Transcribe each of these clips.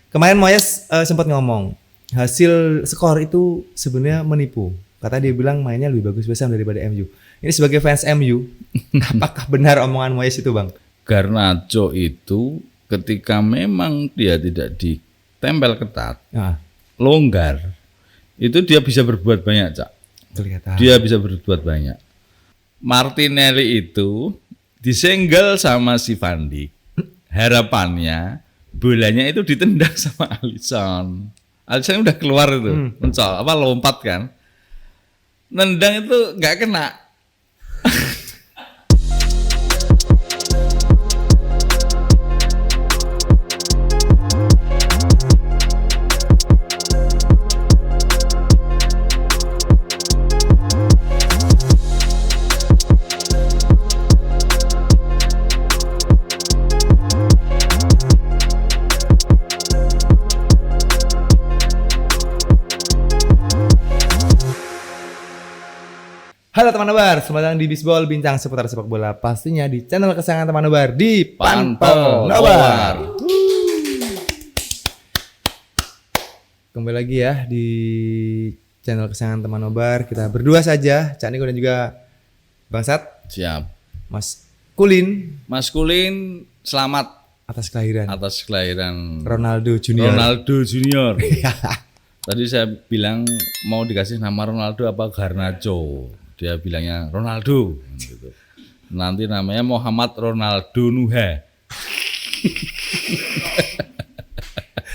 Kemarin Moyes sempat ngomong hasil skor itu sebenarnya menipu. Kata dia bilang mainnya lebih bagus West Ham daripada MU. Ini sebagai fans MU, apakah benar omongan Moyes itu, Bang? Garnacho itu ketika memang dia tidak ditempel ketat, longgar, itu dia bisa berbuat banyak, Cak. Kelihatan. Dia bisa berbuat banyak. Martinelli itu disenggol sama si Van Dijk. Harapannya bolanya itu ditendang sama Alisson. Alisson udah keluar itu, lompat kan. Nendang itu nggak kena. Halo teman nobar, selamat datang di Bisbol, bincang seputar sepak bola pastinya di channel kesayangan teman nobar di Panpel Nobar. Kembali lagi ya di channel kesayangan teman nobar, kita berdua saja, Cak Niko dan juga Bang Sat. Siap. Mas Kulin. Mas Kulin, selamat atas kelahiran Ronaldo Junior. Tadi saya bilang mau dikasih nama Ronaldo apa Garnacho. Dia bilangnya Ronaldo gitu. Nanti namanya Muhammad Ronaldo Nuha.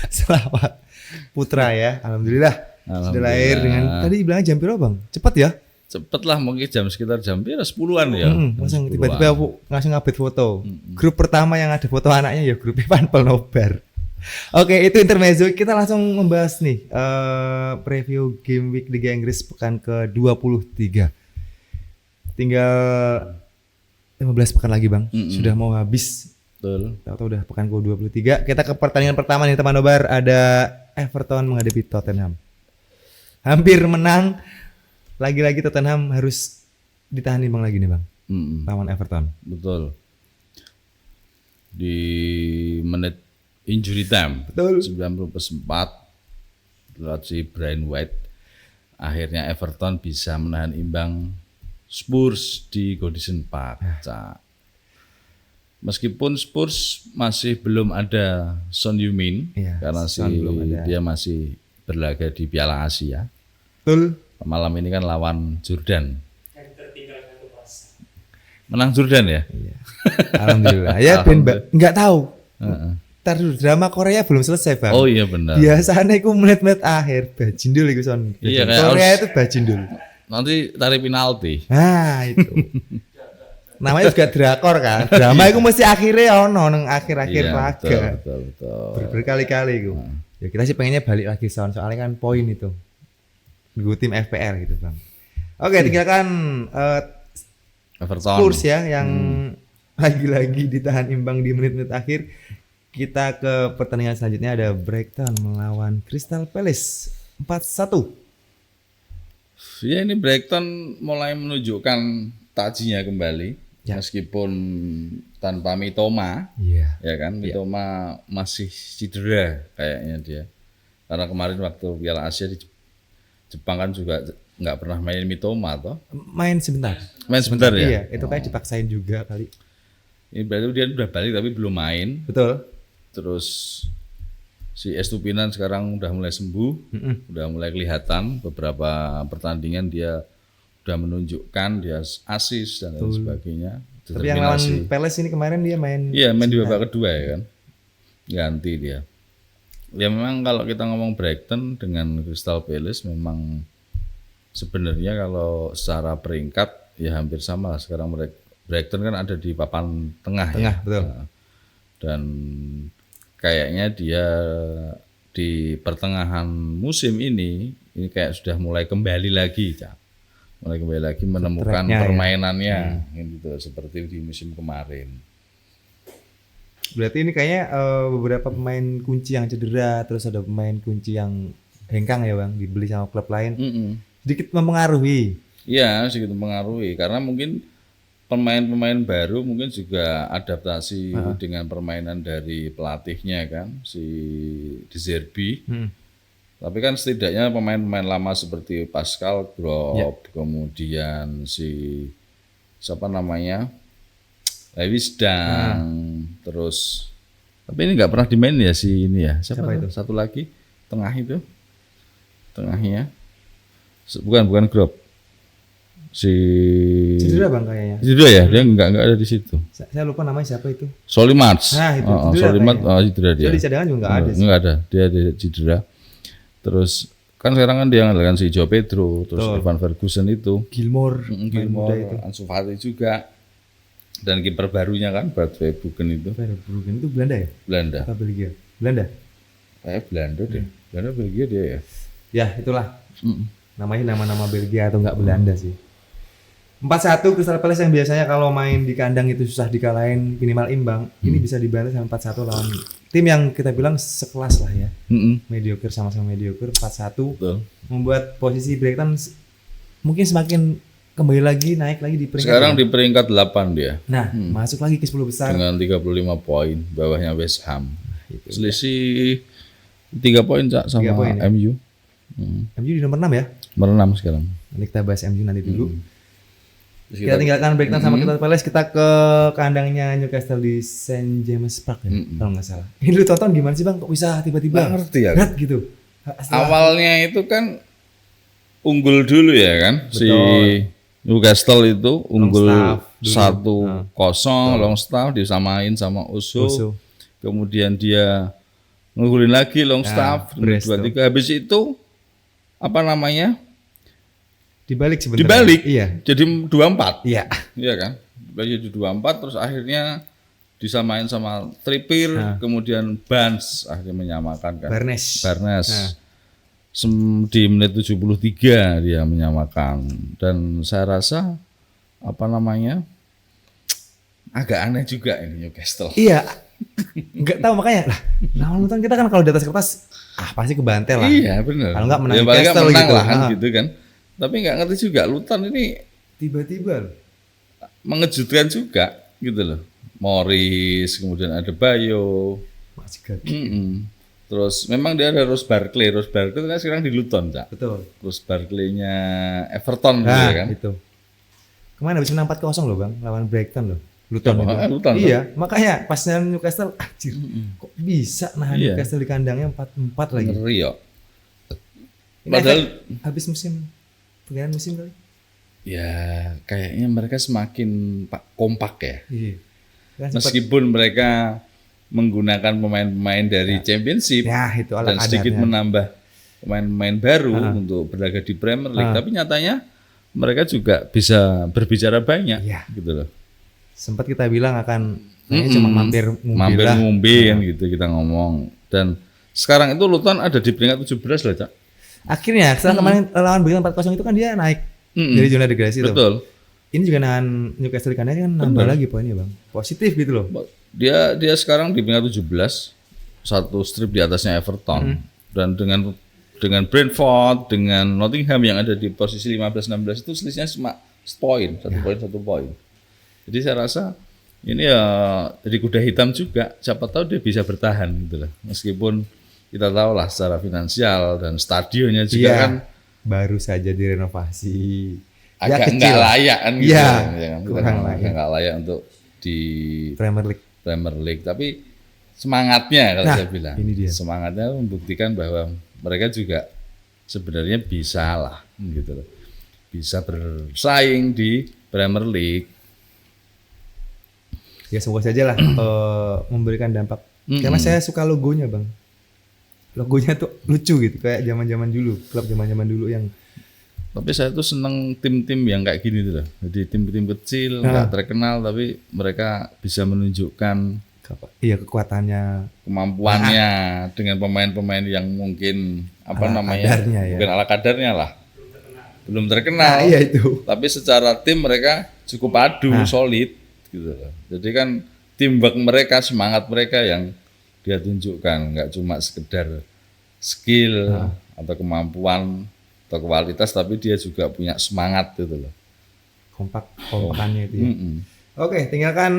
Selamat putra ya, alhamdulillah. Sudah lahir dengan tadi bilangnya jam berapa, Bang? Cepat ya? Cepet lah, mungkin sekitar jam 10-an ya. Langsung tiba-tiba aku langsung update foto. Grup pertama yang ada foto anaknya ya grup Panpel Nobar. Oke, itu intermezzo. Kita langsung membahas nih preview game week Liga Inggris pekan ke-23. Tinggal 15 pekan lagi, Bang. Sudah mau habis. Betul. Tahu udah pekan ke-23. Kita ke pertandingan pertama nih teman nobar, ada Everton menghadapi Tottenham. Hampir menang. Lagi-lagi Tottenham harus ditahan imbang lagi nih, Bang. Lawan Everton. Betul. Di menit injury time. Betul. 90+4 lewat si Brian White. Akhirnya Everton bisa menahan imbang Spurs di Goodison Park. Meskipun Spurs masih belum ada Son Heung-min karena dia masih berlaga di Piala Asia. Betul. Malam ini kan lawan Jordan. Menang Jordan ya? Iya. Alhamdulillah. Ya nggak tahu. Ntar dulu, drama Korea belum selesai, Bang. Oh iya benar. Biasanya itu menit-menit akhir bajindul itu Son. Iya, Korea itu bajindul. Nanti tarik penalti. Nah itu. Namanya juga drakor kan. Drama itu mesti akhirnya nang akhir-akhir laga. Betul. Berkali-kali itu. Ya kita sih pengennya balik lagi soalnya kan poin itu. Gue tim FPL gitu, Bang. Oke, tinggalkan Everton. Spurs ya yang lagi-lagi ditahan imbang di menit-menit akhir. Kita ke pertandingan selanjutnya, ada Brighton melawan Crystal Palace 4-1. Ya, ini Brighton mulai menunjukkan tajinya kembali meskipun tanpa Mitoma. Ya kan, Mitoma masih cedera kayaknya dia. Karena kemarin waktu Piala Asia di Jepang kan juga nggak pernah main Mitoma toh. Main sebentar ya. Iya, itu kayak dipaksain juga kali. Ini berarti dia udah balik tapi belum main. Betul. Terus si Estupinan sekarang udah mulai sembuh, udah mulai kelihatan beberapa pertandingan dia udah menunjukkan dia asis dan lain sebagainya. Tapi yang lawan Palace ini kemarin dia main. Iya, main di babak kedua ya kan, ganti dia. Ya memang kalau kita ngomong Brighton dengan Crystal Palace memang sebenarnya kalau secara peringkat ya hampir sama. Sekarang Brighton kan ada di papan tengah ya. Betul. Dan kayaknya dia di pertengahan musim ini kayak sudah mulai kembali lagi, menemukan permainannya gitu seperti di musim kemarin. Berarti ini kayaknya beberapa pemain kunci yang cedera, terus ada pemain kunci yang hengkang ya, Bang, dibeli sama klub lain. Sedikit mempengaruhi. Iya, sedikit mempengaruhi karena mungkin pemain-pemain baru mungkin juga adaptasi dengan permainan dari pelatihnya kan, si De Zerbi. Tapi kan setidaknya pemain-pemain lama seperti Pascal Gross, kemudian si siapa namanya, Lewis Dang, terus tapi ini nggak pernah dimainin ya si ini ya, siapa itu? Satu lagi tengahnya, bukan Gross. Si cedera bang kayaknya. Cedera ya, dia nggak ada di situ. Saya lupa namanya siapa itu. Solimarch. Nah itu. Solimarch, cedera dia. Di cadangan juga nggak ada. Nggak ada, dia cedera. Terus kan sekarang kan dia ngandalkan si Joao Pedro, terus Evan Ferguson itu, Gilmore, Ansu Fati juga, dan kiper barunya kan Bart Verbruggen itu. Verbruggen itu Belanda ya? Belanda. Atau Belgia? Belanda. Belanda deh. Belanda Belgia dia ya. Ya itulah. Namanya nama-nama Belgia atau nggak Belanda sih. 4-1 Crystal Palace yang biasanya kalau main di kandang itu susah dikalahin, minimal imbang. Ini bisa dibantu sama 4-1 lawan tim yang kita bilang sekelas lah ya. Mediocre, sama-sama mediocre. 4-1 membuat posisi Brighton mungkin semakin kembali lagi, naik lagi di peringkat. Sekarang di peringkat 8 dia. Nah, masuk lagi ke 10 besar dengan 35 poin, bawahnya West Ham. Selisih 3 poin Cak sama 3 poin, ya? MU. MU di nomor 6 ya? Nomor 6 sekarang. Nanti kita bahas MU nanti dulu. Kita tinggalkan Brighton sama Crystal Palace, kita ke kandangnya Newcastle di St James Park ya, kalau nggak salah. Ini lu tonton gimana sih bang? Kok bisa tiba-tiba ngerti ya? berat gitu? Awalnya itu kan unggul dulu ya kan. Betul. Si Newcastle itu unggul 1-0 Longstaff disamain sama Oso. Kemudian dia ngunggulin lagi Longstaff 2-3. Habis itu apa namanya? Dibalik sebenarnya. Dibalik. Iya. Jadi 2-4. Iya. Iya kan? Jadi 2-4 terus akhirnya disamain sama Trippier, kemudian Barnes akhirnya menyamakan kan. Barnes. Di menit 73 dia menyamakan, dan saya rasa apa namanya? Agak aneh juga ini Newcastle. Iya. Enggak tahu makanya lah. Lawan nonton kita kan kalau di atas kertas pasti kebantel lah. Iya, benar. Kalau enggak menang ya, Newcastle menang gitu. Lah, kan, gitu kan. Tapi nggak ngerti juga Luton ini tiba-tiba loh. Mengejutkan juga gitu loh. Morris, kemudian ada Bayo. Terus memang dia ada Ross Barkley kan sekarang di Luton, Cak. Betul. Ross Barkley-nya Everton gitu kan. Itu. Kemarin habis menang 4-0 loh, Bang, lawan Brighton loh. Luton itu. Luton, iya, makanya pas Newcastle anjir. Kok bisa nahan Newcastle di kandangnya 4-4 lagi. Ngeri ya. Padahal habis pergantian musim kali. Ya, kayaknya mereka semakin kompak ya. Iya. Meskipun mereka menggunakan pemain-pemain dari Championship itu dan sedikit menambah pemain-pemain baru untuk berlaga di Premier League, tapi nyatanya mereka juga bisa berbicara banyak gitu loh. Sempat kita bilang akan cuma mampir ngumpi kan gitu kita ngomong, dan sekarang itu Luton ada di peringkat 17 lah, Cak. Akhirnya setelah kemarin lawan Brighton 4-0 itu kan dia naik dari zona degradasi itu. Betul. Ini juga nahan Newcastle karena kan nambah lagi poinnya, Bang. Positif gitu loh. Dia sekarang di peringkat 17, satu strip di atasnya Everton. Dan dengan Brentford, dengan Nottingham yang ada di posisi 15-16 itu selisihnya cuma satu poin. Jadi saya rasa ini ya jadi kuda hitam juga. Siapa tahu dia bisa bertahan gitu loh. Meskipun kita tahu lah secara finansial dan stadionnya juga kan baru saja direnovasi. Agak nggak layak kan gitu. Kurang layak. Nggak layak untuk di Premier League. Tapi semangatnya kalau saya bilang. Ini dia. Semangatnya membuktikan bahwa mereka juga sebenarnya bisa lah gitu loh. Bisa bersaing di Premier League. Ya semoga saja lah memberikan dampak. Karena saya suka logonya, Bang. Logonya tuh lucu gitu, kayak zaman-zaman dulu, klub zaman-zaman dulu yang. Tapi saya tuh seneng tim-tim yang kayak gini tuh lah. Jadi tim-tim kecil, nggak terkenal, tapi mereka bisa menunjukkan kekuatannya, kemampuannya dengan pemain-pemain yang mungkin mungkin ala kadarnya lah. Belum terkenal. Itu. Tapi secara tim mereka cukup adu, solid gitu loh. Jadi kan teamwork mereka, semangat mereka yang dia tunjukkan, nggak cuma sekedar skill atau kemampuan atau kualitas, tapi dia juga punya semangat gitu loh. kompakannya itu ya. Oke, tinggalkan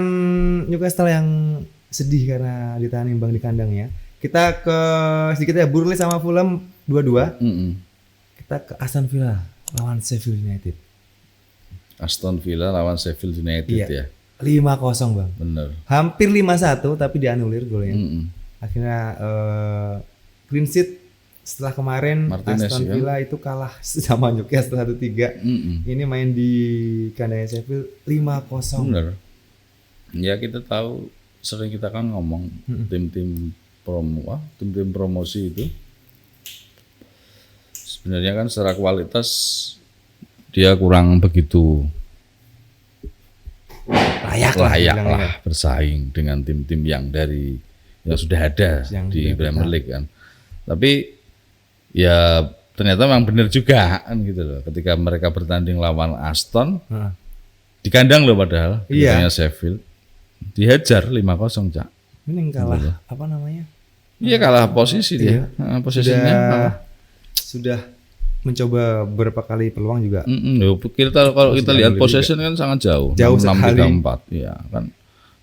Newcastle yang sedih karena ditahan imbang di kandangnya. Kita ke sedikit ya, Burnley sama Fulham 2-2. Kita ke Aston Villa lawan Sheffield United. Aston Villa lawan Sheffield United ya. 5-0 Bang. Bener. Hampir 5-1 tapi dianulir golnya. Akhirnya clean sheet setelah kemarin Martinez, Aston Villa itu kalah sama Newcastle 1-3. Ini main di kandangnya Sheffield 5-0. Bener. Ya kita tahu, sering kita kan ngomong tim-tim promosi itu sebenarnya kan secara kualitas dia kurang begitu layak lah bersaing dengan tim-tim yang sudah ada yang di Premier League kan. Tapi ya ternyata memang benar juga kan gitu loh. Ketika mereka bertanding lawan Aston di kandang loh padahal di Sheffield dihajar 5-0 Cak. Ini kalah gitu. Apa namanya? Iya kalah posisi dia. Posisinya sudah mencoba beberapa kali peluang juga. Kalau kita lihat possession kan sangat jauh. 6-3-4. Iya kan.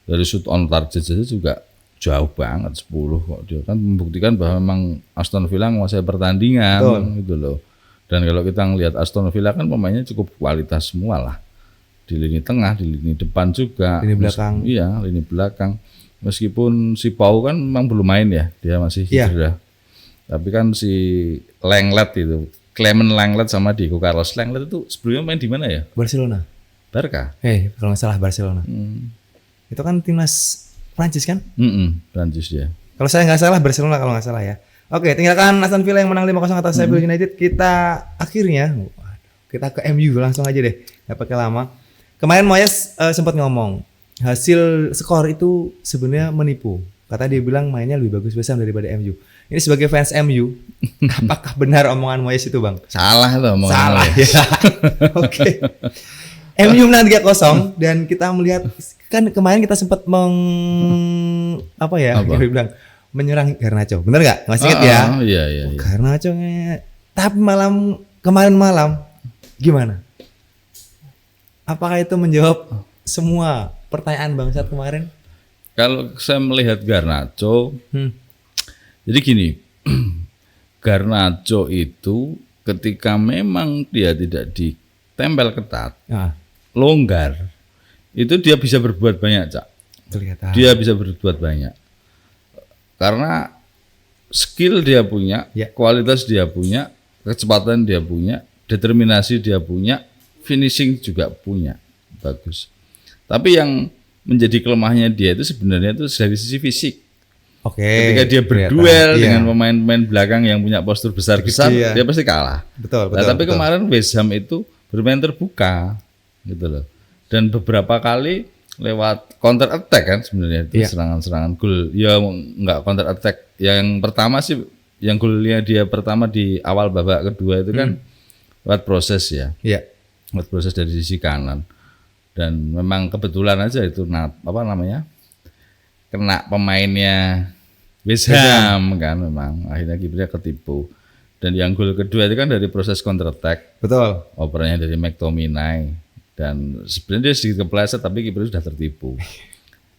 Dari shoot on target saja juga jauh banget 10 kok. Dia kan membuktikan bahwa memang Aston Villa menguasai pertandingan gitu loh. Dan kalau kita ngelihat Aston Villa kan pemainnya cukup kualitas semua lah. Di lini tengah, di lini depan juga. Lini belakang. Iya, lini belakang. Meskipun si Pau kan memang belum main ya, dia masih cedera. Tapi kan si Lenglet itu, Clement Lenglet sama Diego Carlos Lenglet itu sebelumnya main di mana ya? Barcelona. Barca. Kalau nggak salah Barcelona. Itu kan timnas Prancis kan? Prancis dia. Kalau saya nggak salah Barcelona kalau nggak salah ya. Oke, tinggalkan Aston Villa yang menang 5-0 atas Sheffield United. Kita akhirnya kita ke MU langsung aja deh, nggak pakai lama. Kemarin Moyes sempat ngomong hasil skor itu sebenarnya menipu. Kata dia bilang mainnya lebih bagus West Ham daripada MU. Ini sebagai fans MU, apakah benar omongan Moyes itu Bang? Salah tuh omongan Salah ya. Oke. MU menang 3-0 dan kita melihat kan kemarin kita sempat dia bilang menyerang Garnacho. Benar nggak? Masih ingat ya? Iya. Garnacho tapi kemarin malam gimana? Apakah itu menjawab semua pertanyaan bangsat kemarin? Kalau saya melihat Garnacho, jadi gini, Garnacho itu ketika memang dia tidak ditempel ketat, longgar, itu dia bisa berbuat banyak, Cak. Kelihatan. Dia bisa berbuat banyak. Karena skill dia punya, kualitas dia punya, kecepatan dia punya, determinasi dia punya, finishing juga punya. Bagus. Tapi yang menjadi kelemahannya dia itu sebenarnya itu dari sisi fisik. Ketika dia berduel dengan pemain-pemain belakang yang punya postur besar-besar, dia pasti kalah. Betul. Tapi kemarin West Ham itu bermain terbuka, gitu loh. Dan beberapa kali lewat counter attack kan sebenarnya itu serangan-serangan gol. Ya enggak counter attack. Yang pertama sih, yang golnya dia pertama di awal babak kedua itu kan lewat proses ya. Iya. Lewat proses dari sisi kanan. Dan memang kebetulan aja itu kena pemainnya West Ham kan, memang akhirnya kipernya ketipu. Dan yang gol kedua itu kan dari proses counter attack. Betul. Operannya dari McTominay. Dan sebenarnya dia sedikit kepleset tapi kipernya sudah tertipu.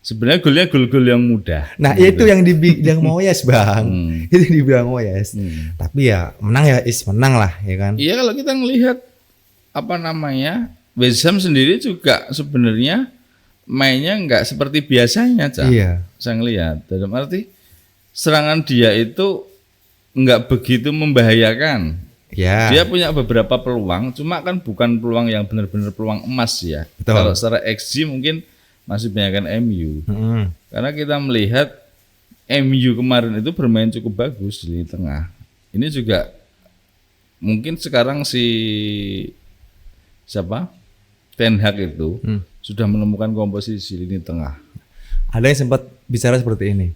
Sebenarnya golnya gol-gol yang mudah. Nah gitu. Itu yang dibilang Moyes Bang. Itu yang dibilang Moyes. Tapi ya menang ya menang lah ya kan. Iya kalau kita ngelihat West Ham sendiri juga sebenarnya mainnya nggak seperti biasanya, Cak. Iya. Saya ngelihat dalam arti serangan dia itu nggak begitu membahayakan. Ya. Dia punya beberapa peluang, cuma kan bukan peluang yang benar-benar peluang emas ya. Betul. Kalau secara XG mungkin masih banyakkan MU. Karena kita melihat MU kemarin itu bermain cukup bagus di lini tengah. Ini juga mungkin sekarang Ten Hag itu sudah menemukan komposisi lini tengah. Ada yang sempat bicara seperti ini.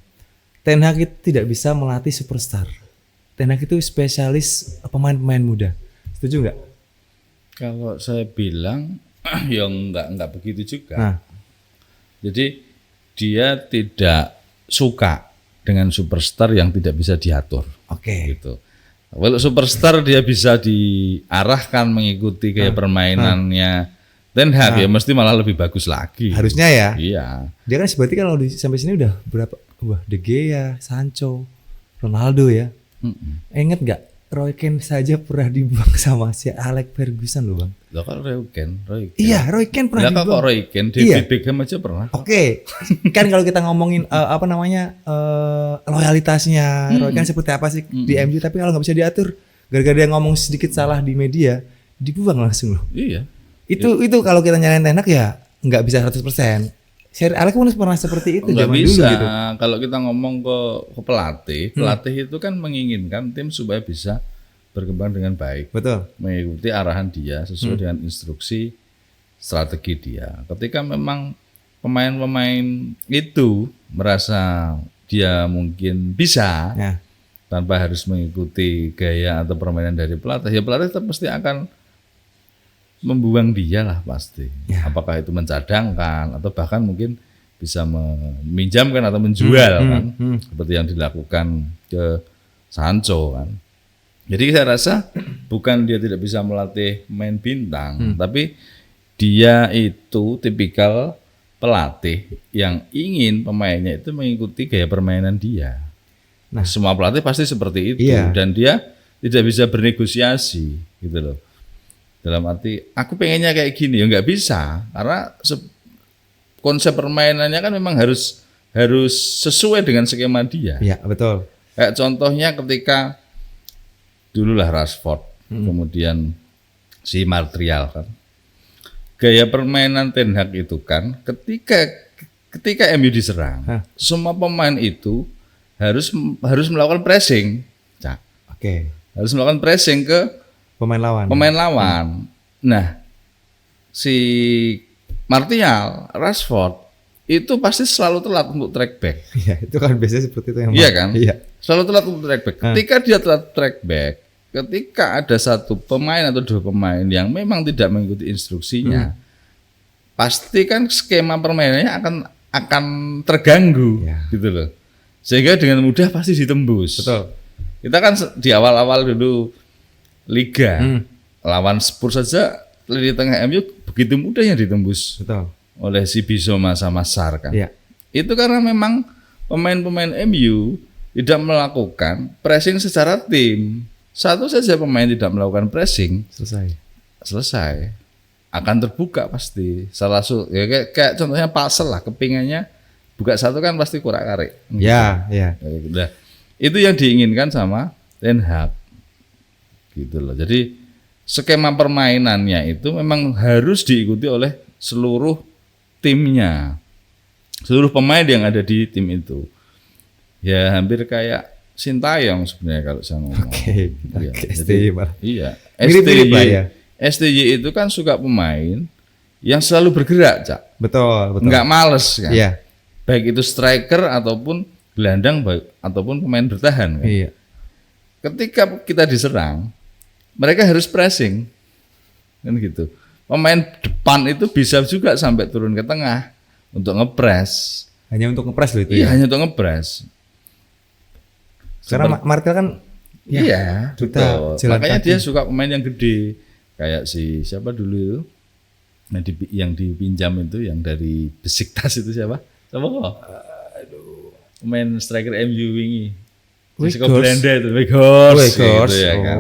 Ten Hag itu tidak bisa melatih superstar. Ten Hag itu spesialis pemain-pemain muda. Setuju nggak? Kalau saya bilang ya nggak begitu juga. Jadi dia tidak suka dengan superstar yang tidak bisa diatur. Gitu. Kalau superstar dia bisa diarahkan mengikuti gaya permainannya Ten Hag ya mesti malah lebih bagus lagi. Harusnya ya. Iya. Dia kan berarti kalau sampai sini udah berapa? Wah, De Gea, Sancho, Ronaldo ya. Ingat nggak? Roy Keane saja pernah dibuang sama si Alex Ferguson loh bang. Loh kan Roy Keane. Iya, Roy Keane pernah dibuang. Kok Roy Keane, David Beckham aja pernah. Oke. Kan kalau kita ngomongin loyalitasnya Roy Keane seperti apa sih di MU, tapi kalau nggak bisa diatur, gara-gara dia ngomong sedikit salah di media, dibuang langsung loh. Iya. Itu kalau kita nyalain Ten Hag ya nggak bisa 100%. Sir Alex pun pernah seperti itu zaman dulu gitu. Kalau kita ngomong ke pelatih itu kan menginginkan tim supaya bisa berkembang dengan baik. Betul. Mengikuti arahan dia sesuai dengan instruksi strategi dia. Ketika memang pemain-pemain itu merasa dia mungkin bisa tanpa harus mengikuti gaya atau permainan dari pelatih, ya pelatih tetap pasti akan membuang dia lah pasti. Apakah itu mencadangkan atau bahkan mungkin bisa meminjamkan atau menjual kan, seperti yang dilakukan ke Sancho kan. Jadi saya rasa bukan dia tidak bisa melatih main bintang, tapi dia itu tipikal pelatih yang ingin pemainnya itu mengikuti gaya permainan dia. Nah, semua pelatih pasti seperti itu dan dia tidak bisa bernegosiasi gitu loh. Dalam arti aku pengennya kayak gini ya nggak bisa karena konsep permainannya kan memang harus sesuai dengan skema dia. Iya betul. Kayak contohnya ketika dululah Rashford, kemudian si Martial kan, gaya permainan Ten Hag itu kan ketika MU diserang, semua pemain itu harus melakukan pressing, harus melakukan pressing ke pemain lawan. Nah, si Martial, Rashford itu pasti selalu telat untuk track back. Iya, itu kan biasanya seperti itu yang iya kan? Iya. Selalu telat untuk track back. Ketika dia telat track back, ketika ada satu pemain atau dua pemain yang memang tidak mengikuti instruksinya, pasti kan skema permainannya akan terganggu, gitu loh. Sehingga dengan mudah pasti ditembus. Betul. Kita kan di awal-awal dulu Liga lawan Spurs saja lini tengah MU begitu mudahnya ditembus oleh si Bissouma sama Sarr kan. Itu karena memang pemain-pemain MU tidak melakukan pressing secara tim. Satu saja pemain tidak melakukan pressing selesai akan terbuka pasti. Kayak contohnya puzzle lah, kepingannya buka satu kan pasti kurak-karik. Iya. Nah, itu yang diinginkan sama Ten Hag. Gitu loh. Jadi skema permainannya itu memang harus diikuti oleh seluruh timnya, seluruh pemain yang ada di tim itu. Ya hampir kayak Sintayong sebenarnya kalau saya ngomong. STY iya. STY itu kan suka pemain yang selalu bergerak, Cak. Betul. Nggak males kan. Iya. Baik itu striker ataupun gelandang ataupun pemain bertahan kan. Iya. Ketika kita diserang, mereka harus pressing, kan gitu. Pemain depan itu bisa juga sampai turun ke tengah untuk ngepres. Hanya untuk ngepres loh itu. Iya, hanya untuk ngepres. Karena Martial kan, iya, betul. Makanya dia suka pemain yang gede, kayak si siapa dulu itu, yang dipinjam itu, yang dari Besiktas itu siapa? Siapa kok? Pemain striker MU wingi. Jessica Belanda itu, Weghorst gitu ya kan.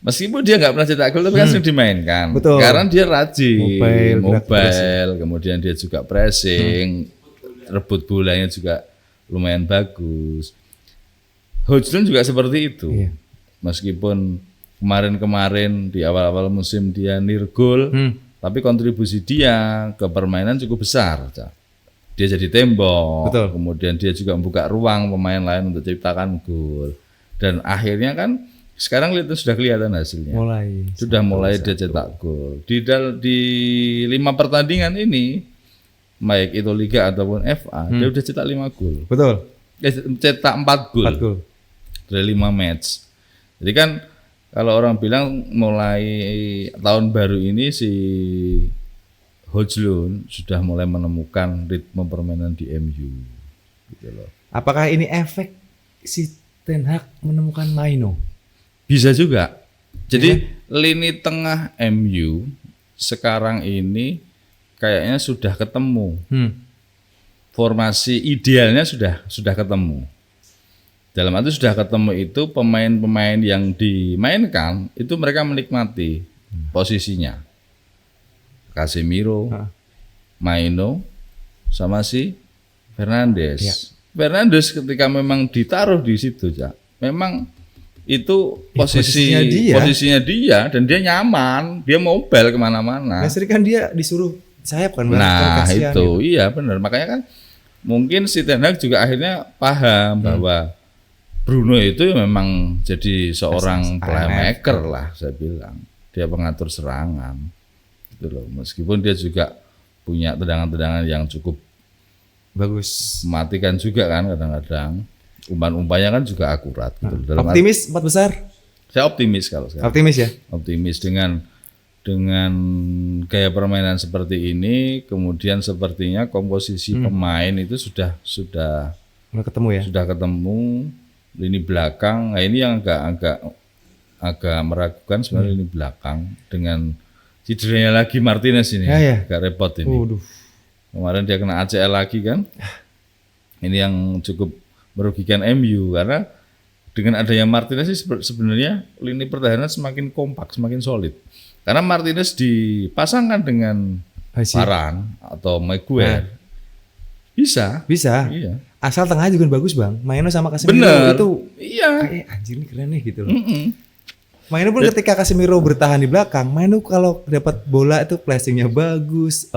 Meskipun dia nggak pernah cetak gol, tapi kan sering dimainkan. Betul. Karena dia rajin, mobile, kemudian dia juga pressing, rebut bolanya juga lumayan bagus. Hojlund juga seperti itu. Iya. Meskipun kemarin di awal-awal musim dia nirgol, tapi kontribusi dia ke permainan cukup besar. Dia jadi tembok, kemudian dia juga membuka ruang pemain lain untuk ciptakan gol. Dan akhirnya kan sekarang sudah kelihatan hasilnya. Sudah mulai dia cetak gol. Di 5 pertandingan ini, baik itu Liga ataupun FA, dia udah cetak 5 gol. Betul. Cetak 4 gol. Dari 5 match. Jadi kan kalau orang bilang mulai tahun baru ini si Hojlund sudah mulai menemukan ritme permainan di MU. Gitu loh. Apakah ini efek si Ten Hag menemukan Maino? Bisa juga. Jadi lini tengah MU sekarang ini kayaknya sudah ketemu. Formasi idealnya sudah ketemu. Dalam arti sudah ketemu itu pemain-pemain yang dimainkan itu mereka menikmati posisinya. Casemiro, Maino, sama si Fernandes. Ya. Fernandes ketika memang ditaruh di situ, Cak, memang itu posisinya dia dan dia nyaman, dia mobile kemana-mana. Nah, sering kan dia disuruh sayap kan, nah itu gitu. Iya benar, makanya kan mungkin si Ten Hag juga akhirnya paham bahwa Bruno itu memang jadi seorang playmaker lah, saya bilang. Dia pengatur serangan, gitu loh. Meskipun dia juga punya tendangan-tendangan yang cukup bagus, mematikan juga kan kadang-kadang. Umpan-umpannya kan juga akurat. Gitu. Optimis 4 besar? Saya optimis kalau saya. Optimis ya? Optimis dengan gaya permainan seperti ini, kemudian sepertinya komposisi pemain itu sudah ketemu ya. Sudah ketemu. Lini belakang, nah ini yang agak meragukan sebenarnya lini belakang dengan cederanya lagi Martinez ini, agak repot ini. Kemarin dia kena ACL lagi kan, ini yang cukup merugikan MU karena dengan adanya Martinez sebenarnya lini pertahanan semakin kompak, semakin solid. Karena Martinez dipasangkan dengan Varane atau Maguire, bisa. Iya. Asal tengahnya juga bagus bang, Maino sama Casemiro itu kayak anjir nih keren nih gitu loh. Maino pun ketika Casemiro bertahan di belakang, Maino kalau dapat bola itu passingnya bagus,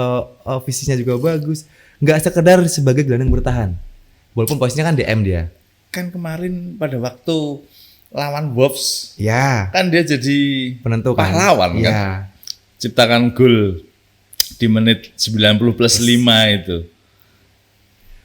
visinya juga bagus, nggak sekedar sebagai gelandang bertahan. Walaupun posisinya kan DM dia. Kan kemarin pada waktu lawan Wolves, kan dia jadi penentu pahlawan kan, ciptakan gol di menit 90+5 itu.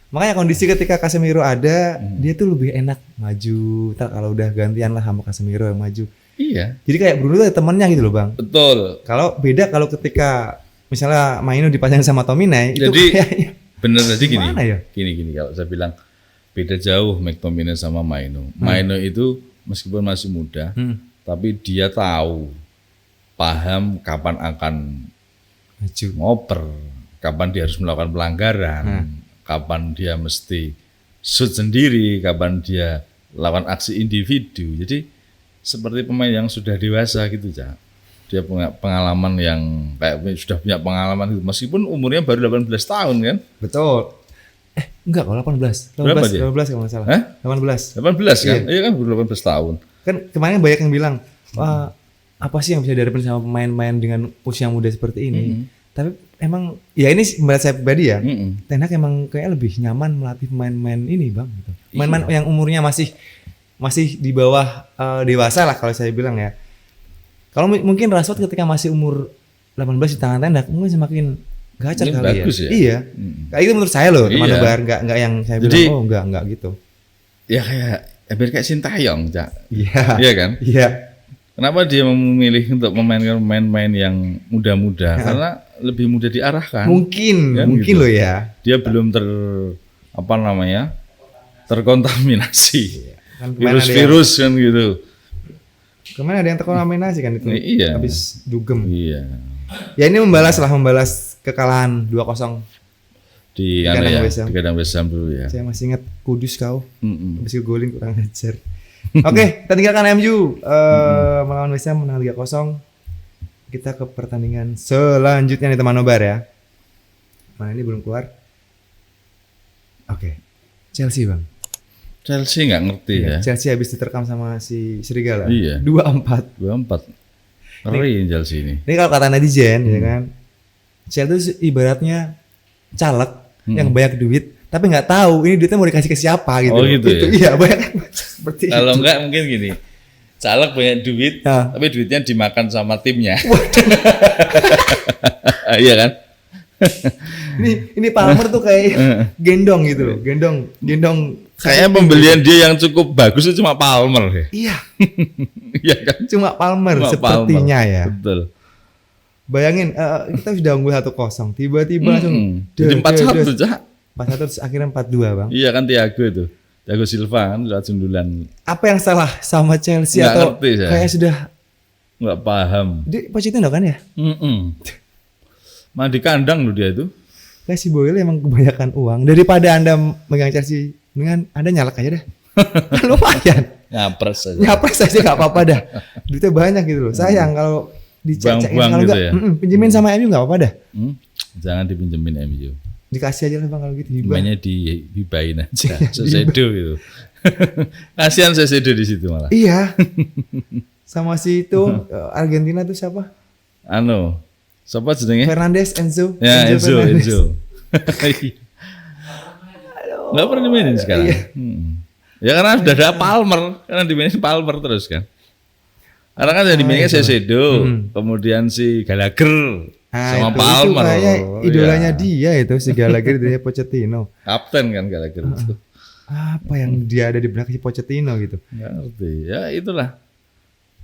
Makanya kondisi ketika Casemiro ada, dia tuh lebih enak maju. Kalau udah gantian lah sama Casemiro yang maju. Iya. Jadi kayak Bruno tuh temennya gitu loh bang. Betul. Kalau beda kalau ketika misalnya Maino dipasang sama Tominay, itu kayaknya bener tadi gini. Ya? Gini kalau saya bilang beda jauh McTominay sama Maino. Maino itu meskipun masih muda, tapi dia paham kapan akan maju, ngoper, kapan dia harus melakukan pelanggaran. Kapan dia mesti shoot sendiri, kapan dia lawan aksi individu. Jadi seperti pemain yang sudah dewasa gitu, Cak. Dia punya pengalaman yang sudah punya pengalaman gitu. Meskipun umurnya baru 18 tahun kan? Betul. Enggak, kalau 18. 18 kalau nggak salah. 18 kan? Iya kan baru 18 tahun. Kan kemarin banyak yang bilang, wah apa sih yang bisa diharapkan sama pemain-pemain dengan usia muda seperti ini? Tapi emang ya ini menurut saya pribadi ya, Ten Hag emang kayak lebih nyaman melatih pemain-pemain ini bang, gitu. Pemain-pemain yang umurnya masih di bawah dewasa lah kalau saya bilang ya. Kalau mungkin Rashford ketika masih umur 18 di tangan Ten Hag mungkin semakin gacor kali ya. Iya. Kayak itu menurut saya loh, teman Nobar nggak yang saya bilang enggak gitu. Ya kayak Sintayong, Cak. Iya kan? Iya. Kenapa dia memilih untuk memainkan pemain-pemain yang muda-muda? Karena lebih mudah diarahkan. Mungkin gitu. Loh ya. Dia belum terkontaminasi virus-virus kan gitu. Kemarin ada yang terkontaminasi kan itu. Iya. Habis dugem. Iya. Ya ini membalas kekalahan 2-0 di kandang West Ham dulu ya. Saya masih ingat Kudus kau. Habis golin kurang ajar. Oke, kita tinggalkan MU melawan West Ham menang 3-0. Kita ke pertandingan selanjutnya nih teman Nobar ya. Mana ini belum keluar. Oke. Chelsea bang. Chelsea nggak ngerti ya. Chelsea habis diterkam sama si Serigala. Iya. 2-4. Ngeri Chelsea ini. Ini kalau kata netizen ya kan. Chelsea itu ibaratnya caleg yang banyak duit tapi nggak tahu ini duitnya mau dikasih ke siapa gitu. Oh gitu ya. Iya banyak seperti kalau itu. Enggak mungkin gini. Caleg banyak duit, tapi duitnya dimakan sama timnya. Iya kan? ini Palmer tuh kayak gendong gitu loh, gendong. Kayaknya pembelian dia yang cukup bagus itu cuma Palmer ya. Iya. Iya kan? Cuma Palmer sepertinya ya. Betul. Bayangin kita sudah unggul 1-0, tiba-tiba langsung jadi 4-1 Cak. 4-1 terus akhirnya 4-2 bang. Iya kan Thiago Silva kan lewat sundulan. Apa yang salah sama Chelsea nggak atau ngerti, kayak sudah nggak paham. Dia Pochettino kan ya? Mah di kandang loh dia itu. Kayak si Boyle emang kebanyakan uang. Daripada Anda megang Chelsea, mendingan Anda nyalak aja dah. Lumayan. Nyapres aja nggak apa-apa dah. Duitnya banyak gitu loh. Sayang kalau dicecek kalau gitu enggak, ya? Pinjemin sama MU nggak apa-apa dah. Jangan dipinjemin MU. Dikasih aja lah bang kalau gitu. Hibahnya dihibahin aja. Sesedo gitu. Kasihan Sesedo di situ malah. Iya. Sama si itu Argentina tuh siapa? Siapa jenenge? Fernandes, Enzo. Ya, Enzo. Nggak pernah dimainin sekarang. Iya. Ya karena sudah ada Palmer, karena dimainin Palmer terus kan. Karena kan yang dimainin Sesedo, kemudian si Gallagher sama Palmer. Itu kayak idolanya dia itu si Gallagher dari Pochettino. Kapten kan Gallagher itu. Apa yang dia ada di benak si Pochettino gitu? Nggak ngerti. Ya itulah.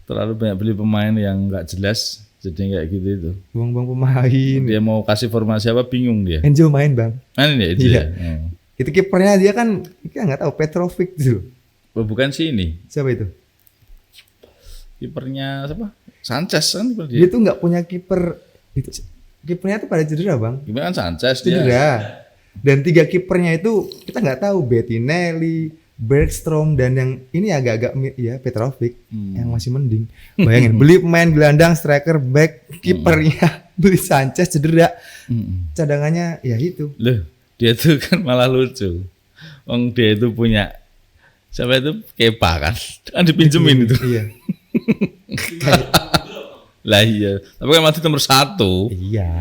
Terlalu banyak beli pemain yang nggak jelas, jadi kayak gitu itu. Buang-buang pemain. Dia mau kasih formasi apa bingung dia. Enzo main bang. Main ya itu ya. Itu kipernya dia kan, kita nggak tahu Petrovic gitu. Bukan sih ini. Siapa itu? Kipernya siapa? Sanchez kan kiper dia tuh nggak punya kiper. Itu kipernya tuh pada cedera bang. Gimana kan Sanchez cedera. Dia. Dan 3 kipernya itu kita nggak tahu Bettinelli, Bergstrom dan yang ini agak-agak ya Petrovic yang masih mending. Bayangin beli pemain gelandang, striker, back, kipernya beli Sanchez cedera. Cadangannya ya itu. Loh, dia tuh kan malah lucu. Dia itu punya siapa itu Kepa kan dipinjemin itu. Iya. Lah iya, tapi kan masih nomor 1. Iya,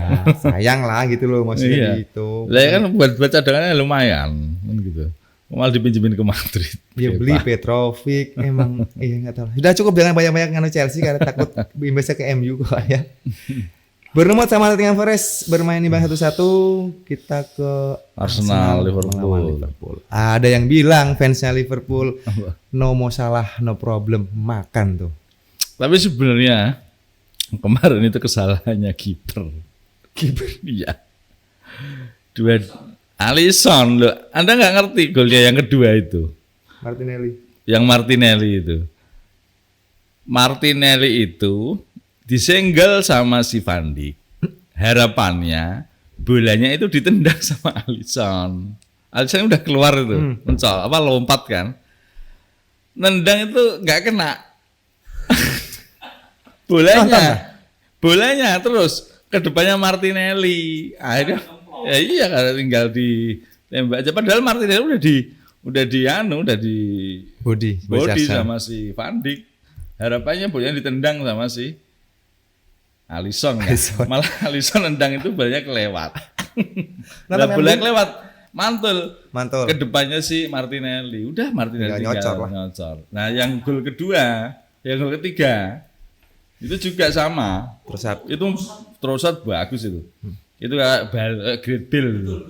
sayang lah gitu loh maksudnya gitu. Lah ya kan buat cadangannya lumayan kan gitu. Malah dipinjemin ke Madrid. Dia beli Petrovic emang nggak tahu. Sudah cukup jangan banyak-banyak nganu Chelsea karena takut imbasnya ke MU kok ya. Bournemouth sama Nottingham Forest bermain imbang 1-1. Kita ke Arsenal Liverpool. Ada yang bilang fansnya Liverpool no Salah no problem makan tuh. Tapi sebenarnya kemarin itu kesalahannya kiper. Iya. Alisson loh. Anda nggak ngerti golnya yang kedua itu. Martinelli itu. Martinelli itu disenggol sama si Van Dijk. Harapannya bolanya itu ditendang sama Alisson. Alisson udah keluar itu, lompat kan. Nendang itu nggak kena. bolanya terus ke depannya Martinelli. Akhirnya ya iya karena tinggal ditembak aja. Padahal Martinelli udah di body sama si Van Dijk. Harapannya bolanya ditendang sama si Alisson. Malah Alisson nendang itu bolanya kelewat. Nah, bola kelewat mantul ke depannya si Martinelli. Udah Martinelli nyocor. Nah, yang gol kedua, yang gol ketiga itu juga sama. Trossard bagus itu. Itu kayak Great Bill gitu.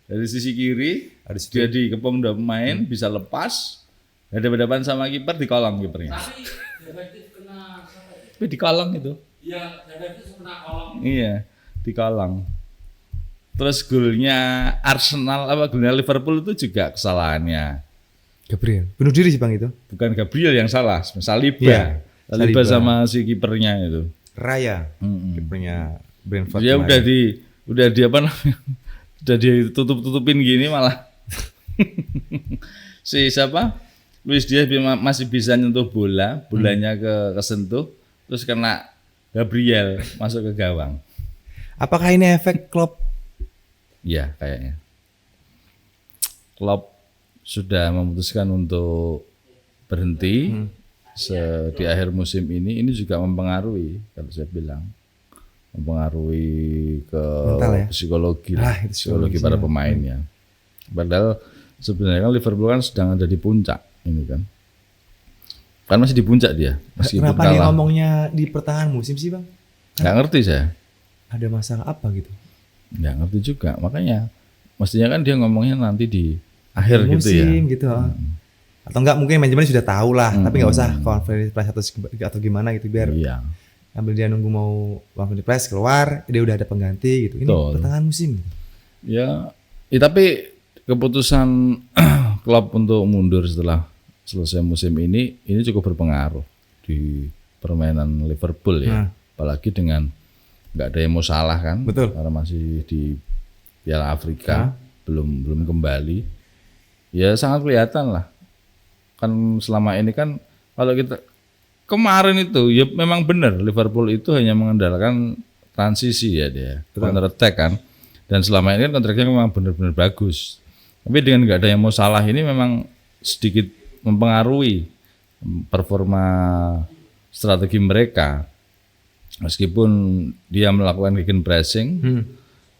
Dari sisi kiri dia dikepung 2 pemain bisa lepas. Hadapan sama kiper di kolong kipernya. Tapi di kolong itu. Iya, di kolong. Terus golnya Arsenal golnya Liverpool itu juga kesalahannya Gabriel. Bunuh diri sih Bang itu. Bukan Gabriel yang salah, Saliba. Saliba sama si kipernya itu. Raya. Kipernya Brentford. Dia udah di apa namanya? Udah ditutup-tutupin gini malah. Si siapa? Luis Diaz masih bisa nyentuh bolanya kesentuh terus kena Gabriel masuk ke gawang. Apakah ini efek Klopp? Ya kayaknya. Klopp sudah memutuskan untuk berhenti di akhir musim ini. Ini juga mempengaruhi, kalau saya bilang, mempengaruhi ke mental, ya? psikologi para pemainnya. Padahal sebenarnya kan Liverpool kan sedang ada di puncak ini kan. Kan masih di puncak dia. Kenapa dia ngomongnya di pertengahan musim sih Bang? Nggak ngerti saya. Ada masalah apa gitu? Nggak ngerti juga. Makanya mestinya kan dia ngomongnya nanti di akhir musim, gitu ya. Gitu. Atau enggak mungkin manajemen sudah tahu lah. Tapi nggak usah conference press atau gimana gitu biar ambil dia nunggu mau conference press keluar dia udah ada pengganti gitu. Ini pertengahan musim. Ya tapi keputusan Klopp untuk mundur setelah selesai musim ini cukup berpengaruh di permainan Liverpool ya. Apalagi dengan nggak ada yang mau salah kan? Betul. Karena masih di Piala Afrika, belum kembali. Ya sangat kelihatan lah. Kan selama ini kan kalau kita kemarin itu ya memang benar Liverpool itu hanya mengandalkan transisi ya dia, counter attack kan. Dan selama ini kan kontraknya memang benar-benar bagus. Tapi dengan nggak ada yang mau salah ini memang sedikit mempengaruhi performa strategi mereka. Meskipun dia melakukan gegen pressing,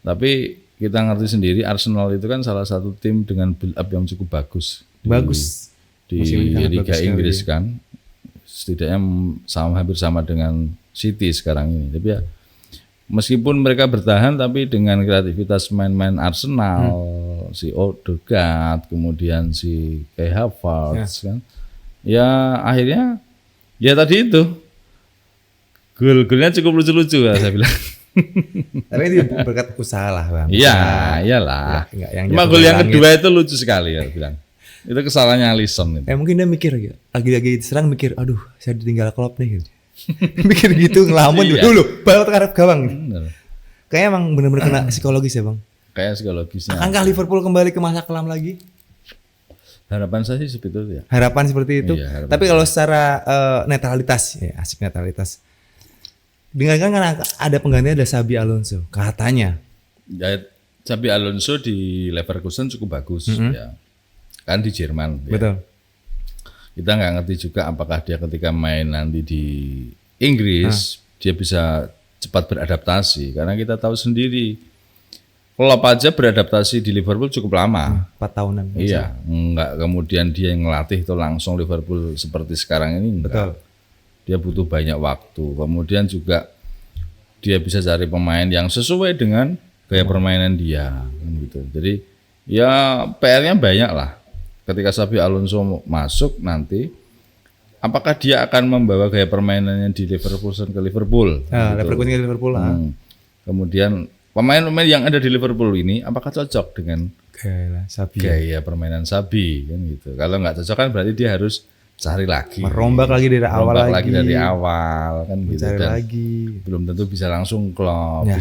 tapi kita ngerti sendiri Arsenal itu kan salah satu tim dengan build up yang cukup bagus. Di Liga Inggris kan. Setidaknya hampir sama dengan City sekarang ini. Tapi ya meskipun mereka bertahan tapi dengan kreativitas main-main Arsenal, si Odegaard, kemudian si Kai Havertz kan. Ya akhirnya ya tadi itu gol-golnya cukup lucu-lucu ya saya bilang. Tapi itu berkat usaha lah Bang. Iya, iyalah. Cuma gol yang kedua itu lucu sekali ya bilang. Itu kesalahannya Alisson itu. Mungkin dia mikir ya, lagi diserang mikir, aduh saya ditinggal Klopp nih gitu. Mikir gitu ngelamun dulu baru terhadap gawang. Kayaknya emang benar-benar kena psikologis ya Bang. Kayak psikologisnya. Akankah Liverpool kembali ke masa kelam lagi? Harapan saya sih seperti itu ya. Harapan seperti itu. Iya, tapi kalau secara netralitas, ya asik netralitas. Dengarkan kan ada penggantinya ada Xabi Alonso, katanya. Ya, Xabi Alonso di Leverkusen cukup bagus ya. Kan di Jerman. Betul. Ya. Kita nggak ngerti juga apakah dia ketika main nanti di Inggris dia bisa cepat beradaptasi karena kita tahu sendiri Klopp aja beradaptasi di Liverpool cukup lama. 4 tahunan. Iya, enggak kemudian dia yang ngelatih itu langsung Liverpool seperti sekarang ini enggak. Betul. Dia butuh banyak waktu. Kemudian juga dia bisa cari pemain yang sesuai dengan gaya permainan dia gitu. Jadi ya PR-nya banyak lah. Ketika Xabi Alonso masuk nanti apakah dia akan membawa gaya permainannya di Liverpool ke Liverpool? Liverpool ke Liverpool lah. Kemudian pemain-pemain yang ada di Liverpool ini apakah cocok dengan gaya permainan Xabi kan gitu. Kalau nggak cocok kan berarti dia harus cari lagi. Merombak lagi dari awal kan gitu. Cari Dan lagi. belum tentu bisa langsung klop,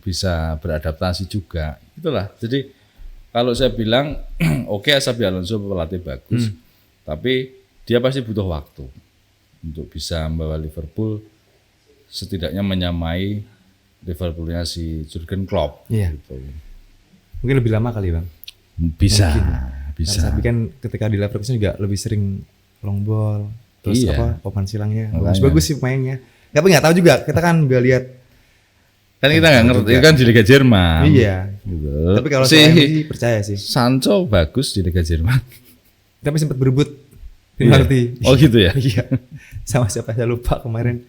bisa beradaptasi juga. Itulah. Jadi kalau saya bilang oke, Xabi Alonso pelatih bagus, tapi dia pasti butuh waktu untuk bisa membawa Liverpool setidaknya menyamai Liverpoolnya si Jurgen Klopp. Iya. Gitu. Mungkin lebih lama kali Bang. Bisa. Xabi kan ketika di Leverkusen juga lebih sering long ball, terus papan silangnya bagus sih mainnya. Tapi nggak tahu juga, kita kan nggak lihat. Kan kita nggak ngerti kan di Liga Jerman. Iya. Gitu. Tapi kalau saya sih percaya sih. Sancho bagus di Liga Jerman. Tapi sempat berebut penalti. Oh gitu ya. Iya. Sama siapa saya lupa kemarin.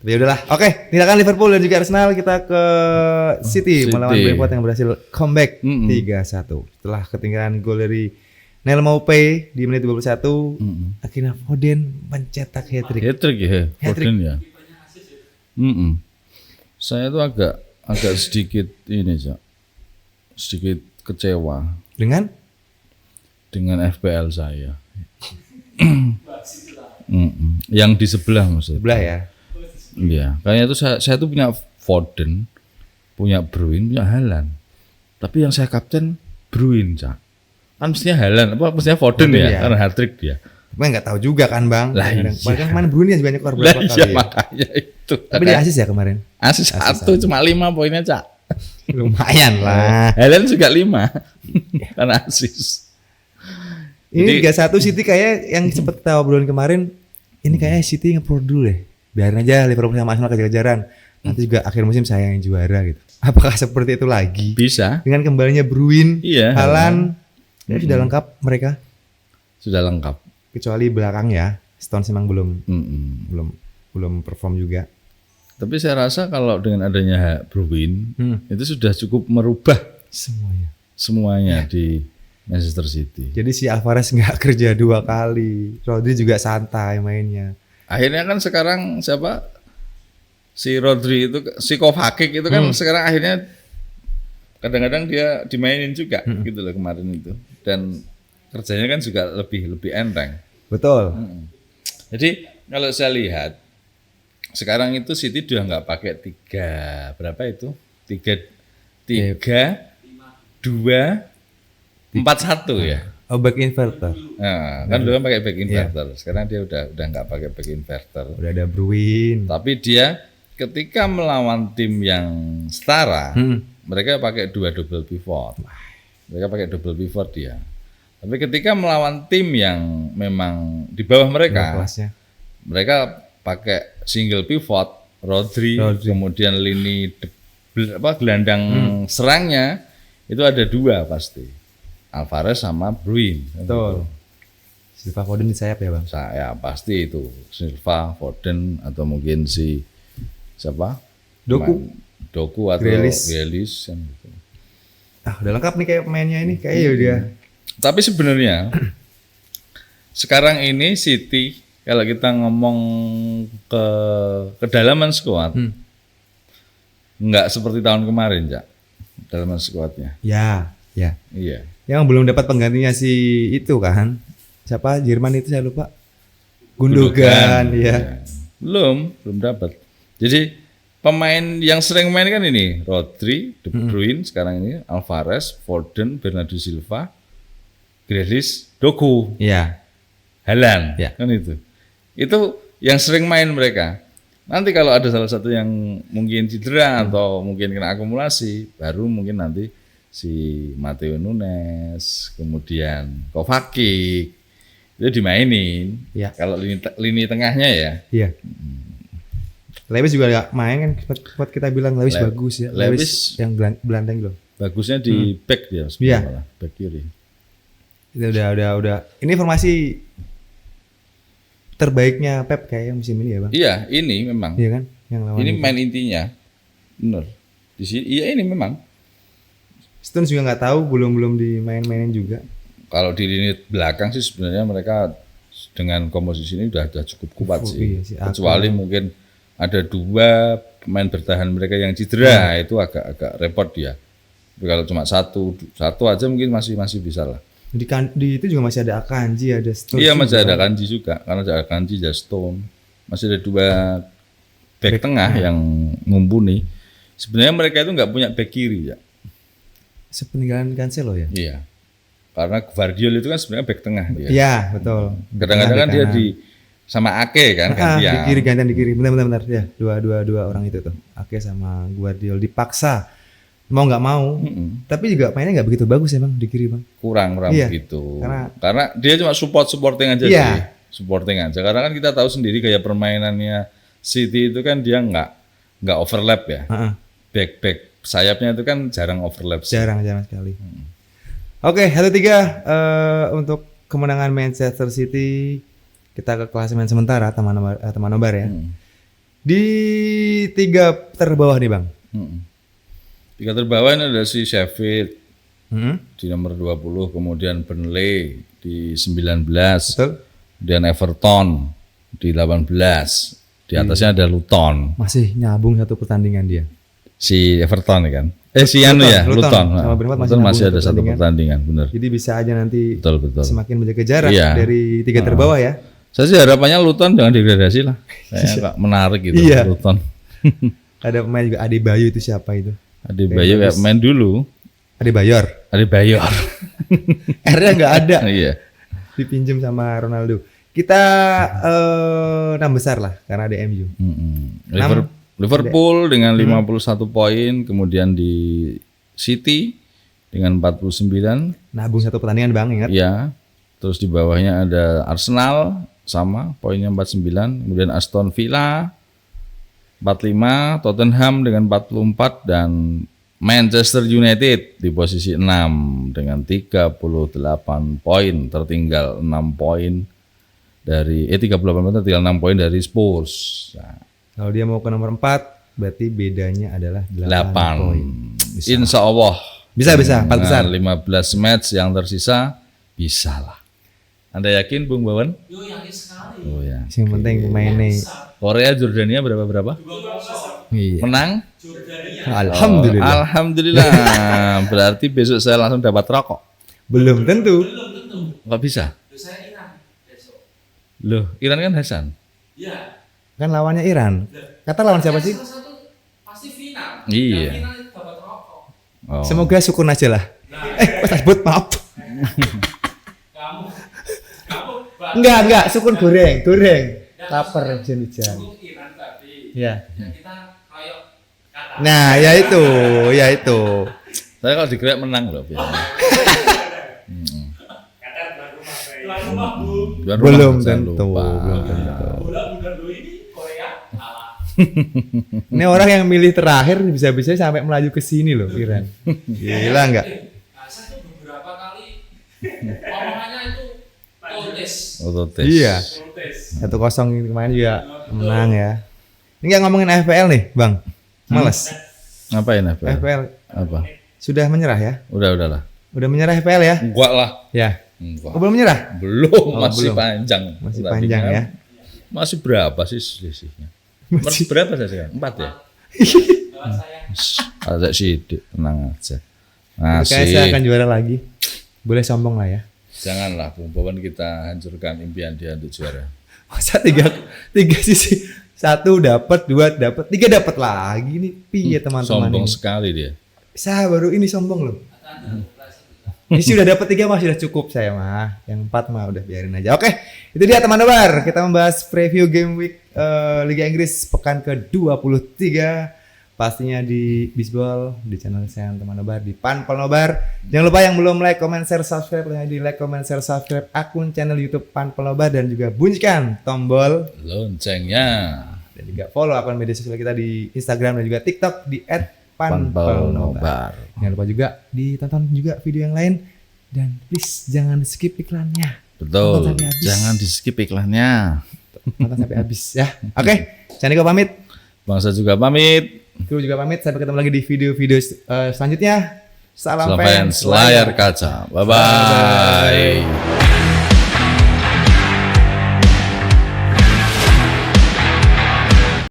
Tapi udahlah. Oke, tinggalkan Liverpool dan juga Arsenal, kita ke City melawan Brentford yang berhasil comeback 3-1. Setelah ketinggalan gol dari Neil Maupay di menit 21, akhirnya Foden mencetak hat-trick. Hat-trick ya, Foden ya. Saya tuh agak sedikit ini, Cak. Sedikit kecewa dengan FPL saya. Yang di sebelah maksudnya. Sebelah ya. Iya, kayaknya itu saya tuh punya Foden, punya Bruin, punya Haaland. Tapi yang saya kapten Bruin, Cak. Kan mestinya Haaland, mestinya Foden ya, karena hat-trick dia. Tapi nggak tahu juga kan Bang. Lah iya. Bahkan kemarin Bruin banyak keluar berapa kali. Iya makanya itu. Tapi dia asis ya kemarin. Asis 1 cuma 5 poinnya, Cak. Lumayan lah. Haaland juga 5. Karena asis. Ini 3-1 City kayak yang sempat kita obrolin kemarin. Ini kayak City nge-pro dulu deh. Biarin aja Liverpool sama Arsenal kejar-kejaran. Nanti juga akhir musim saya yang juara gitu. Apakah seperti itu lagi? Bisa. Dengan kembalinya Bruin, Haaland, sudah lengkap mereka. Sudah lengkap. Kecuali belakang ya, Stones memang belum perform juga. Tapi saya rasa kalau dengan adanya Bruin itu sudah cukup merubah semuanya di Manchester City. Jadi si Alvarez nggak kerja 2 kali, Rodri juga santai mainnya. Akhirnya kan sekarang siapa? Si Rodri itu, si Kovacic itu kan sekarang akhirnya kadang-kadang dia dimainin juga gitu loh kemarin itu. Dan kerjanya kan juga lebih enteng. Betul. Jadi kalau saya lihat sekarang itu City udah nggak pakai 3-2-4-1 ya. Oh, back inverter. Nah, kan dulu kan pakai back inverter. Sekarang dia udah nggak pakai back inverter. Udah ada Bruin. Tapi dia ketika melawan tim yang setara, mereka pakai 2 double pivot. Mereka pakai double pivot dia. Tapi ketika melawan tim yang memang di bawah mereka, mereka pakai single pivot, Rodri. Kemudian lini gelandang serangnya itu ada 2 pasti. Alvarez sama Bruin. Betul. Silva Foden di sayap ya, Bang? Saya pasti itu Silva, Foden atau mungkin si siapa? Doku atau Grealish kan gitu. Udah lengkap nih kayak pemainnya ini, kayaknya udah. Tapi sebenarnya sekarang ini City kalau kita ngomong ke kedalaman skuad nggak seperti tahun kemarin, Cak. Kedalaman skuadnya. Ya. Iya. Yang belum dapat penggantinya si itu kan. Siapa? Jerman itu saya lupa. Gundogan, ya. Belum dapat. Jadi pemain yang sering main kan ini Rodri, De Bruyne sekarang ini, Alvarez, Foden, Bernardo Silva, Grealish, Doku. Iya. Haaland. Ya. Kan itu. Itu yang sering main mereka. Nanti kalau ada salah satu yang mungkin cedera atau mungkin kena akumulasi, baru mungkin nanti si Matteo Nunes, kemudian Kovacic itu dimainin. Ya. Kalau lini tengahnya ya. Iya. Lewis juga nggak main kan, buat kita bilang Lewis bagus ya. Lewis yang gelandang loh. Bagusnya di back dia sebenarnya, back kiri. Itu udah. Ini informasi terbaiknya Pep kayak musim ini ya, Bang. Iya, ini memang. Iya kan? Yang lawan ini itu. main intinya. Bener. Di sini iya ini memang. Stones juga nggak tahu, belum dimain-mainin juga. Kalau di lini belakang sih sebenarnya mereka dengan komposisi ini udah cukup kuat sih. Iya, Kecuali mungkin ada 2 pemain bertahan mereka yang cedera, itu agak repot dia. Tapi kalau cuma satu aja mungkin masih bisa lah. Di itu juga masih ada Akanji, ada Stones. Iya, masih ada Akanji juga. Karena ada Akanji, ada Stone. Masih ada 2 back tengah yang mumpuni. Sebenarnya mereka itu nggak punya back kiri ya. Sepeninggalan Cancelo ya? Iya. Karena Gvardiol itu kan sebenarnya back tengah dia. Iya, betul. Kadang-kadang kan dia sama Ake kan gantian. Di kiri gantian di kiri. Benar ya. Dua orang itu tuh. Ake sama Gvardiol dipaksa mau nggak mau. Tapi juga mainnya nggak begitu bagus ya, Bang, di kiri, Bang. Kurang begitu. Karena dia cuma supporting aja sih. Supporting aja. Karena kan kita tahu sendiri gaya permainannya City itu kan dia nggak overlap ya. Back sayapnya itu kan jarang overlap. Jarang sekali. Oke, 1-3 untuk kemenangan Manchester City. Kita ke klasemen sementara teman nobar ya. Di 3 terbawah nih, Bang. 3 terbawah ini ada si Sheffield di nomor 20, kemudian Burnley di 19, betul. Dan Everton di 18. Di atasnya ada Luton. Masih nyambung 1 pertandingan dia. Si Everton kan. Si Luton. Luton masih ada 1 pertandingan, benar. Jadi bisa aja nanti betul. semakin menjaga jarak dari 3 terbawah ya. Saya sih harapannya Luton jangan degradasi lah. Saya menarik gitu Luton. Ada pemain juga Adebayo, itu siapa itu? Adebayo kayak main dulu. Adebayor. R-nya nggak ada. Iya. Dipinjam sama Ronaldo. Kita 6 besar lah karena ada MU. Liverpool dengan 51 poin, kemudian di City dengan 49. Nabung 1 pertandingan, Bang, ingat? Iya. Terus di bawahnya ada Arsenal sama poinnya 49, kemudian Aston Villa 45, Tottenham dengan 44 dan Manchester United di posisi 6 dengan 38 poin, tertinggal 6 poin dari 38 poin, tertinggal 6 poin dari Spurs. Nah, kalau dia mau ke nomor 4 berarti bedanya adalah 8 poin. Insya Allah bisa 4 besar. 15 match yang tersisa bisa lah. Anda yakin, Bung Bawan? Yo, yakin sekali. Oh ya. Yang penting pemainnya. Korea Jordania berapa? Iya. Menang? Alhamdulillah. Alhamdulillah. Berarti besok saya langsung dapat rokok. Belum tentu. Nggak bisa. Saya Iran besok. Loh, Iran kan Hasan. Iya. Kan lawannya Iran. Qatar lawan siapa sih? Salah satu pasti final. Iya. Yang final itu dapat rokok. Oh. Semoga sukun aja lah. Pas sebut maaf. Kamu Enggak, sukun goreng. Lapar hujan-hujan. Untuk Iran tadi. Ya. Ya kita kayak Qatar. Nah, ya itu. Saya kalau di Grab menang loh biasanya. Qatar tuan rumah Bu. Tuan rumah, Belum jangan tentu. lupa. Bola bundar lu ini Korea kalah. Ini orang yang milih terakhir bisa-bisa sampai melaju ke sini loh, Iran. Gila enggak? Nah, saya tuh beberapa kali omongannya itu totes. Ototes. Iya. Totes. 1-0 kemarin juga menang ya. Ini nggak ngomongin FPL nih, Bang. Males. Ngapain apa? FPL Apa? sudah menyerah ya? Udahlah. Udah menyerah FPL ya? Enggak lah. Ya. Enggak. Oh, belum menyerah? Belum, Oh, masih belum. panjang. Masih Pertandingan. panjang ya. Masih berapa sih selisihnya? Masih- Berapa saya sekarang? 4 ya? Kalau saya Ada sidik, tenang aja. Kayaknya saya akan Masih. juara lagi. Boleh sombong lah ya. Janganlah, Bung Bawan, kita hancurkan impian dia untuk juara. Masa tiga sisi, 1 dapat, 2 dapat, 3 dapat lagi nih. Piye teman-teman Sombong ini? sekali dia. Saya baru ini sombong loh. Ini sih udah dapat 3 mah sudah cukup saya mah. Yang 4 mah udah biarin aja. Oke, itu dia teman nobar. Kita membahas preview game week Liga Inggris pekan ke-23. Pastinya di Bisbol, di channel saya teman nobar, di Panpel Nobar. Jangan lupa yang belum like, comment, share, subscribe, di like, comment, share, subscribe akun channel YouTube Panpel Nobar dan juga bunyikan tombol Loncengnya. dan juga follow akun media sosial kita di Instagram dan juga TikTok di @panpelnobar. Jangan lupa juga ditonton juga video yang lain dan please jangan skip iklannya. Tonton Betul. sampai habis. Jangan di skip iklannya. Nonton sampai habis ya. Oke, saya Niko pamit. Bangsa juga pamit. Kru juga pamit. Sampai ketemu lagi di video-video selanjutnya. Salam Salam fans layar kaca. Bye bye.